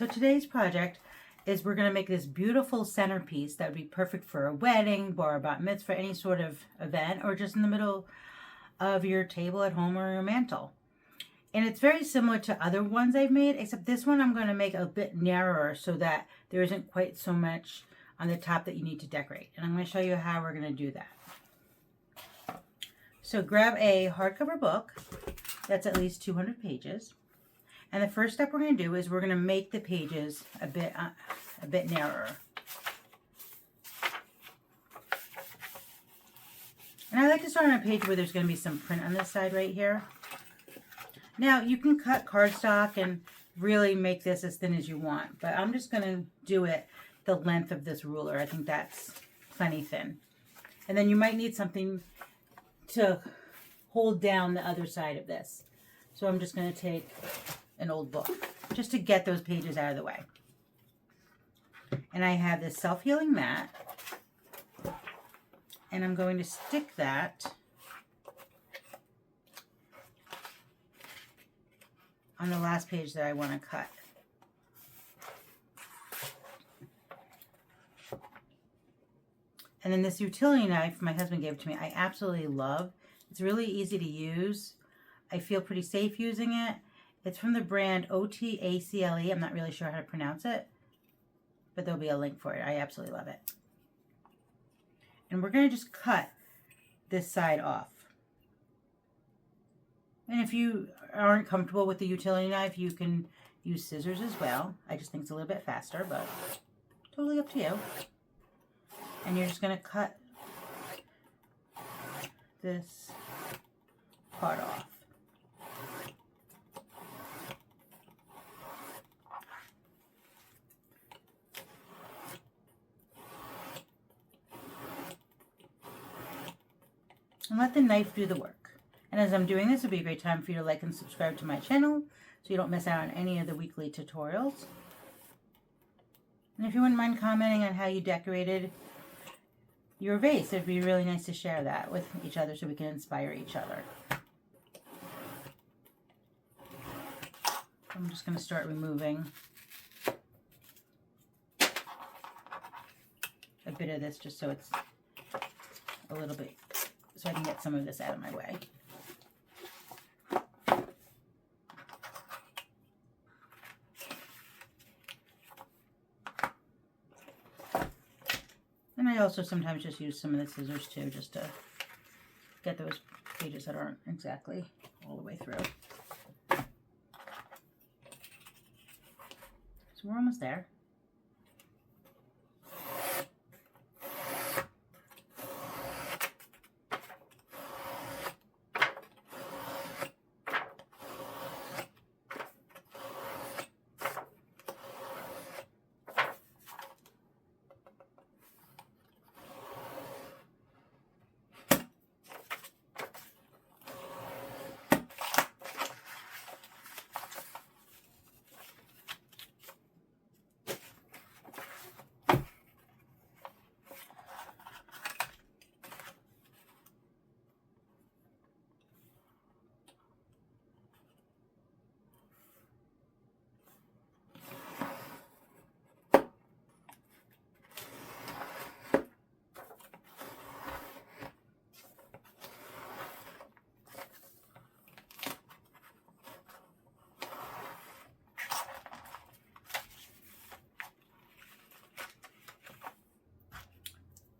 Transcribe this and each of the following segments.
So today's project is we're going to make this beautiful centerpiece that would be perfect for a wedding, bar, bat mitzvah, any sort of event, or just in the middle of your table at home or your mantle. And it's very similar to other ones I've made, except this one I'm going to make a bit narrower so that there isn't quite so much on the top that you need to decorate. And I'm going to show you how we're going to do that. So grab a hardcover book that's at least 200 pages. And the first step we're going to do is we're going to make the pages a bit narrower. And I like to start on a page where there's going to be some print on this side right here. Now, you can cut cardstock and really make this as thin as you want, but I'm just going to do it the length of this ruler. I think that's plenty thin. And then you might need something to hold down the other side of this. So I'm just going to take an old book just to get those pages out of the way. And I have this self-healing mat, and I'm going to stick that on the last page that I want to cut. And then this utility knife my husband gave to me, I absolutely love. It's really easy to use. I feel pretty safe using it. It's from the brand OTACLE. I'm not really sure how to pronounce it, but there'll be a link for it. I absolutely love it. And we're going to just cut this side off. And if you aren't comfortable with the utility knife, you can use scissors as well. I just think it's a little bit faster, but totally up to you. And you're just going to cut this part off. And let the knife do the work. And as I'm doing this, it'll be a great time for you to like and subscribe to my channel so you don't miss out on any of the weekly tutorials. And if you wouldn't mind commenting on how you decorated your vase, it'd be really nice to share that with each other so we can inspire each other. I'm just going to start removing a bit of this just so it's a little bit, so I can get some of this out of my way. And I also sometimes just use some of the scissors too, just to get those pages that aren't exactly all the way through. So we're almost there.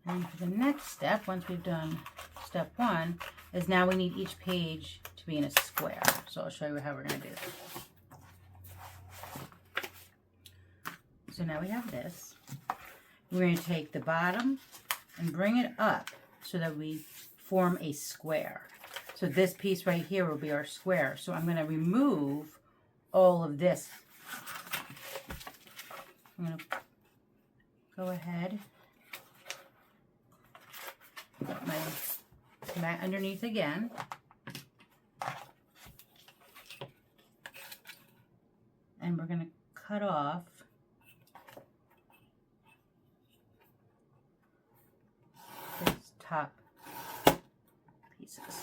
And for the next step, once we've done step one, is now we need each page to be in a square. So I'll show you how we're going to do that. So now we have this. We're going to take the bottom and bring it up so that we form a square. So this piece right here will be our square. So I'm going to remove all of this. I'm going to go ahead, put my mat underneath again. And we're going to cut off this top pieces.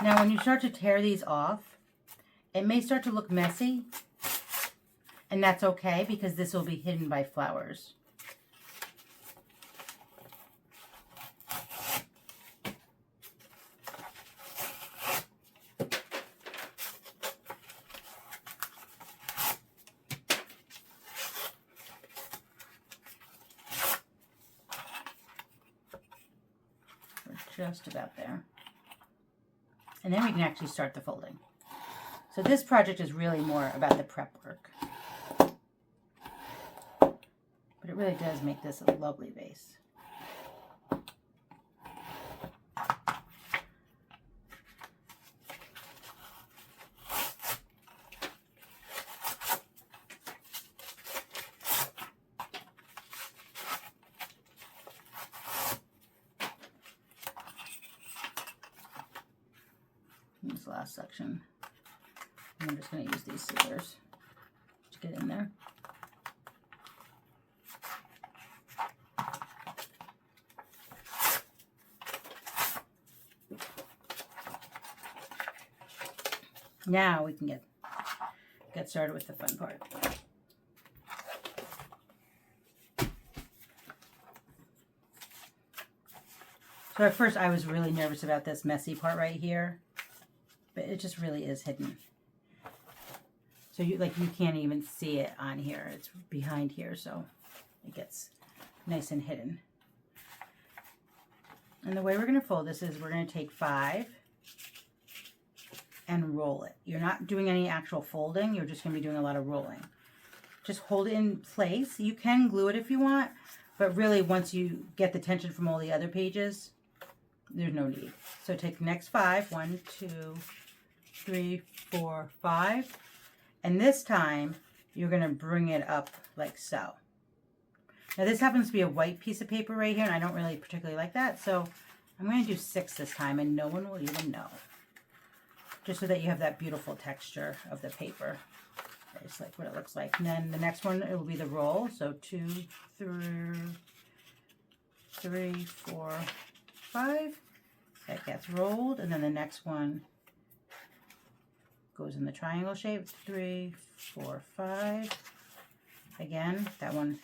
Now when you start to tear these off, it may start to look messy, and that's okay because this will be hidden by flowers. We're just about there. And then we can actually start the folding. So this project is really more about the prep work. But it really does make this a lovely vase. This last section. And I'm just going to use these scissors to get in there. Now we can get started with the fun part. So at first I was really nervous about this messy part right here, but it just really is hidden. So you can't even see it on here. It's behind here, so it gets nice and hidden. And the way we're going to fold this is we're going to take 5 and roll it. You're not doing any actual folding. You're just going to be doing a lot of rolling. Just hold it in place. You can glue it if you want, but really once you get the tension from all the other pages, there's no need. So take the next 5. 1, 2, 3, 4, 5. And this time, you're going to bring it up like so. Now this happens to be a white piece of paper right here, and I don't really particularly like that, so I'm going to do 6 this time, and no one will even know. Just so that you have that beautiful texture of the paper. It's like what it looks like. And then the next one, it will be the roll. So 2, 3, 4, 5. That gets rolled, and then the next one goes in the triangle shape. 3, 4, 5. Again, that one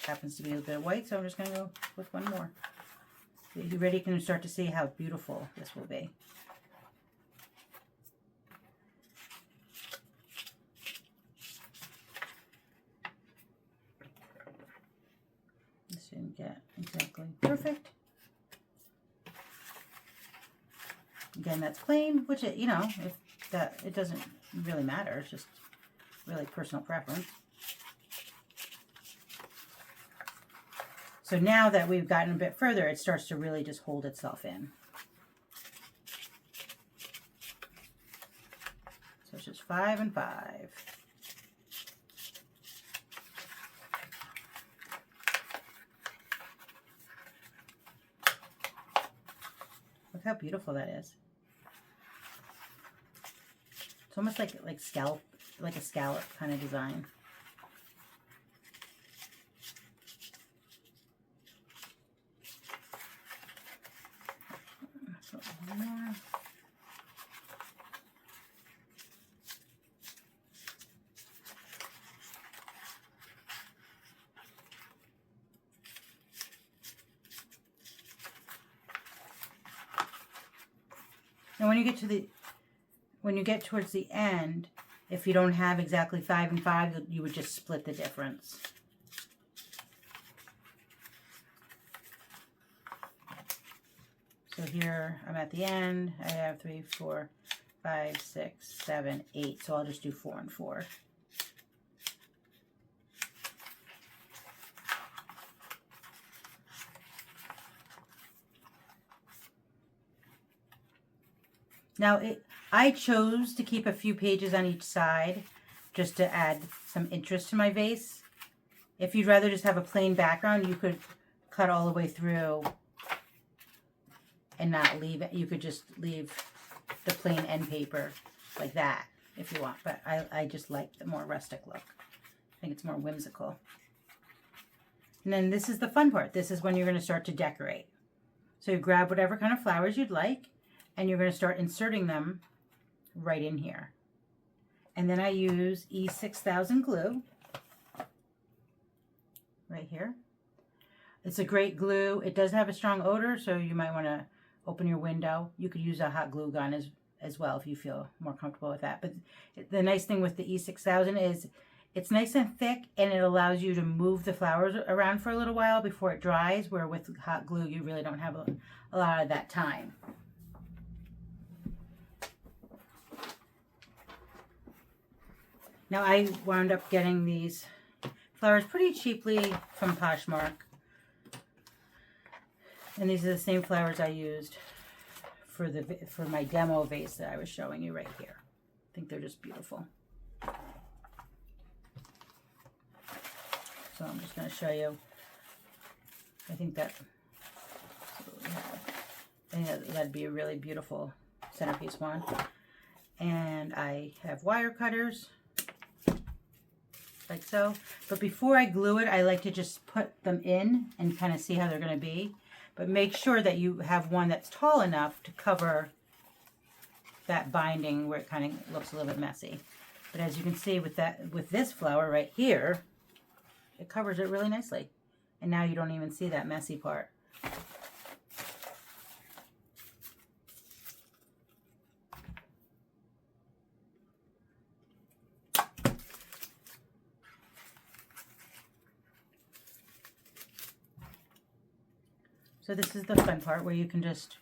happens to be a bit of white, so I'm just going to go with one more. You ready? You can start to see how beautiful this will be. This didn't get exactly perfect. Again, that's plain, which it, if that, it doesn't really matter. It's just really personal preference. So now that we've gotten a bit further, it starts to really just hold itself in. So it's just 5 and 5. Look how beautiful that is. It's almost like scallop, like a scallop kind of design. And when you get towards the end, if you don't have exactly 5 and 5, you would just split the difference. So here I'm at the end. I have 3, 4, 5, 6, 7, 8. So I'll just do 4 and 4. Now, I chose to keep a few pages on each side just to add some interest to my vase. If you'd rather just have a plain background, you could cut all the way through and not leave it. You could just leave the plain end paper like that if you want. But I just like the more rustic look. I think it's more whimsical. And then this is the fun part. This is when you're going to start to decorate. So you grab whatever kind of flowers you'd like. and you're going to start inserting them right in here. And then I use E6000 glue right here. It's a great glue. It does have a strong odor, so you might want to open your window. You could use a hot glue gun as well if you feel more comfortable with that. But the nice thing with the E6000 is it's nice and thick, and it allows you to move the flowers around for a little while before it dries, where with hot glue you really don't have a lot of that time. Now I wound up getting these flowers pretty cheaply from Poshmark. And these are the same flowers I used for my demo vase that I was showing you right here. I think they're just beautiful. So I'm just going to show you. I think that'd be a really beautiful centerpiece one. And I have wire cutters, like so. But before I glue it, I like to just put them in and kind of see how they're going to be. But make sure that you have one that's tall enough to cover that binding where it kind of looks a little bit messy. But as you can see with this flower right here, it covers it really nicely. And now you don't even see that messy part. So this is the fun part where you can just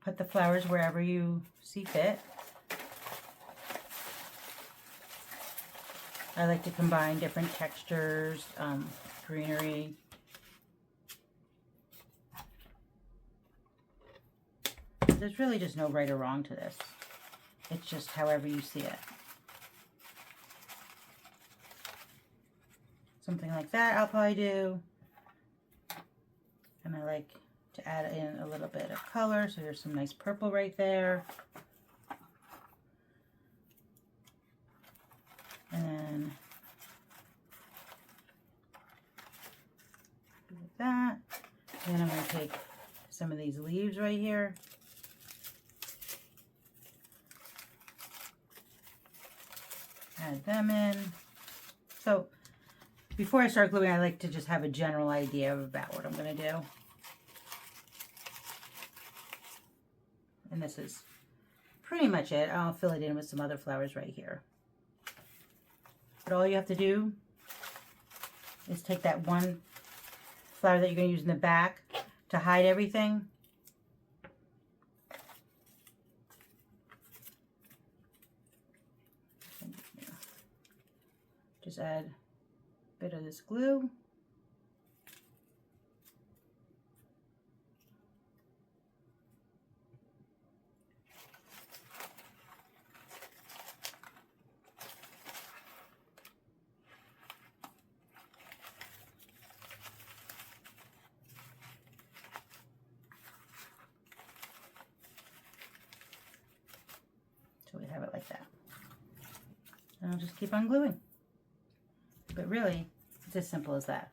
put the flowers wherever you see fit. I like to combine different textures, greenery. There's really just no right or wrong to this. It's just however you see it. Something like that I'll probably do. And I like to add in a little bit of color. So there's some nice purple right there. And then do that. Then I'm going to take some of these leaves right here. Add them in. So before I start gluing, I like to just have a general idea about what I'm going to do. And this is pretty much it. I'll fill it in with some other flowers right here. But all you have to do is take that one flower that you're going to use in the back to hide everything. Just add a bit of this glue. So we have it like that. And I'll just keep on gluing. But really, it's as simple as that.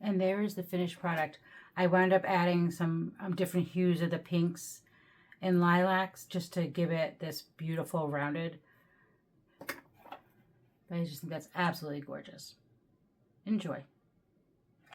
And there is the finished product. I wound up adding some different hues of the pinks and lilacs just to give it this beautiful rounded. But I just think that's absolutely gorgeous. Enjoy.